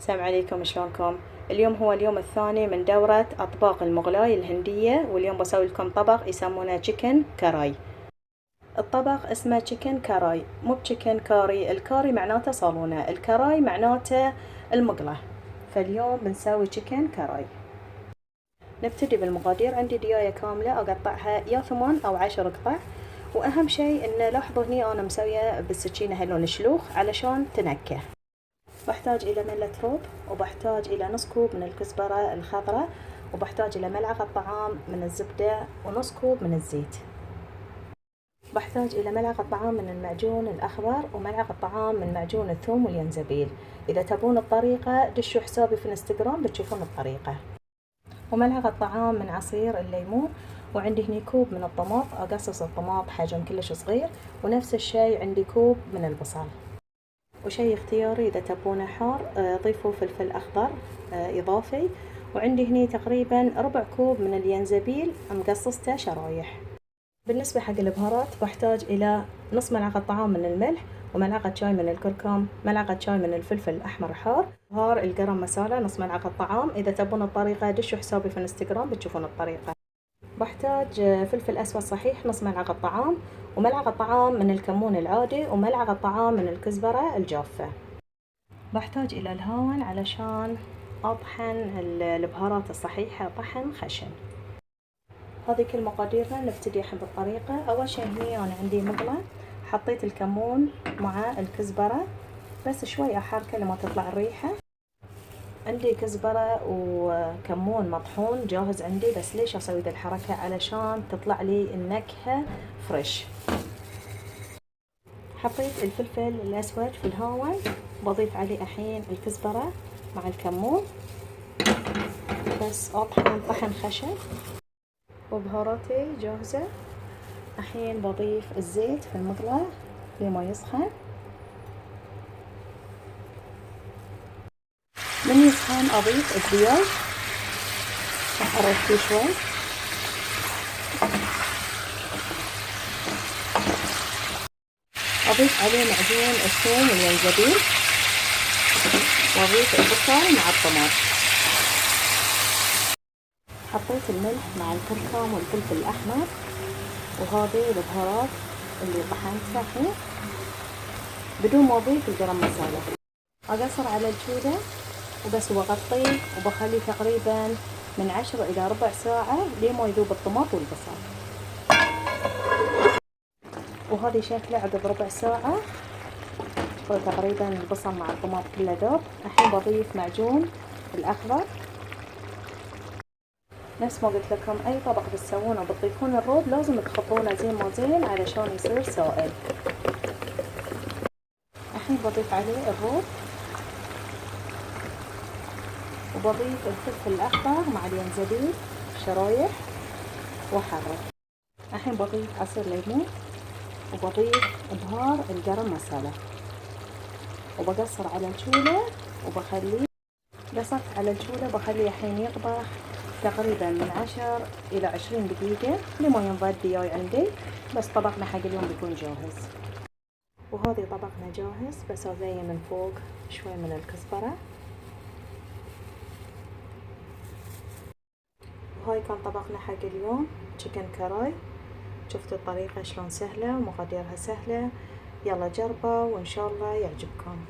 السلام عليكم، شلونكم؟ اليوم هو اليوم الثاني من دورة أطباق المغلاي الهندية، واليوم بسوي لكم طبق يسمونه تشيكن كاراي. الطبق اسمه تشيكن كاراي، مو تشيكن كاري. الكاري معناته صالونة، الكاراي معناته المقلة. فاليوم بنسوي تشيكن كاراي. نبتدي بالمقادير. عندي دياية كاملة أقطعها يا 8 أو 10 قطع، وأهم شيء إن لاحظوا هني أنا مسوية بالسكينة هاللون شلوخ علشان تنكه. بحتاج إلى ملة روب، وبحتاج إلى نص كوب من الكزبرة الخضراء، وبحتاج إلى ملعقة طعام من الزبدة ونص كوب من الزيت. بحتاج إلى ملعقة طعام من المعجون الأخضر، وملعقة طعام من معجون الثوم والينزبيل. إذا تبون الطريقة دشوا حسابي في الانستغرام بتشوفون الطريقة. وملعقة طعام من عصير الليمون. وعندي هني كوب من الطماط، أقصص الطماط حجم كلش صغير، ونفس الشيء عندي كوب من البصل. وشي اختياري، إذا تبونه حار ضيفوا فلفل أخضر إضافي. وعندي هني تقريبا ربع كوب من الينزبيل مقصصته شرايح. بالنسبة حق البهارات بحتاج إلى نص ملعقة طعام من الملح، وملعقة شاي من الكركم، ملعقة شاي من الفلفل الأحمر الحار، بهار القرم مسالة نص ملعقة طعام. إذا تبون الطريقة دشوا حسابي في الانستغرام بتشوفون الطريقة. بحتاج فلفل أسود صحيح نص ملعقة طعام، وملعقة طعام من الكمون العادي، وملعقة طعام من الكزبرة الجافة. بحتاج إلى الهون علشان أطحن البهارات الصحيحة طحن خشن. هذه كل مقاديرنا. نبتدي الحين بالطريقة. أول شيء هني أنا عندي مقلة، حطيت الكمون مع الكزبرة بس شوي أحركه لما تطلع الريحة. عندي كزبرة وكمون مطحون جاهز عندي، بس ليش أسوي ذي الحركة؟ علشان تطلع لي النكهة فريش. حطيت الفلفل الأسود في الهاون، بضيف عليه الحين الكزبرة مع الكمون، بس أطحن طحن خشن. وبهاراتي جاهزة. الحين بضيف الزيت في المقلاة لما يسخن. من يسخن أضيف الدجاج، أحرك فيه شوي. أضيف عليه معجون الثوم والينزبيل، وأضيف البصل مع الطماط. حطيت الملح مع الكركم والفلفل الأحمر، وهذه البهارات اللي طحنتها الحين بدون ما أضيف القرم مسالة. أقصر على الجودة وبس، وبغطيه وبخليه تقريبا من 10 إلى ربع ساعة لما يذوب الطماط والبصل. وهذه شكله عقب ربع ساعة تقريبا البصل مع الطماط كله ذوب. الحين بضيف معجون الأخضر. نفس ما قلت لكم أي طبق بتسوونه بتضيفون الروب لازم تخلطونه زين ما زين علشان يصير سائل. الحين بضيف عليه الروب، وبضيف الفلفل الأخضر مع الينزبيل شرايح وأحرك. الحين بضيف عصير ليمون، وبضيف بهار القرم مسالة، وبقصر على الشولة وبخليه. قصرت على الشولة بخليه الحين يطبخ تقريبا من 10 إلى 20 دقيقة لما ينضج دياي عندي. بس طبقنا حق اليوم بيكون جاهز. وهذه طبقنا جاهز، بس أزين من فوق شوي من الكزبرة. وهاي كان طبقنا حق اليوم تشيكن كاراي. شفتوا الطريقة شلون سهلة ومقاديرها سهلة؟ يلا جربوا وإن شاء الله يعجبكم.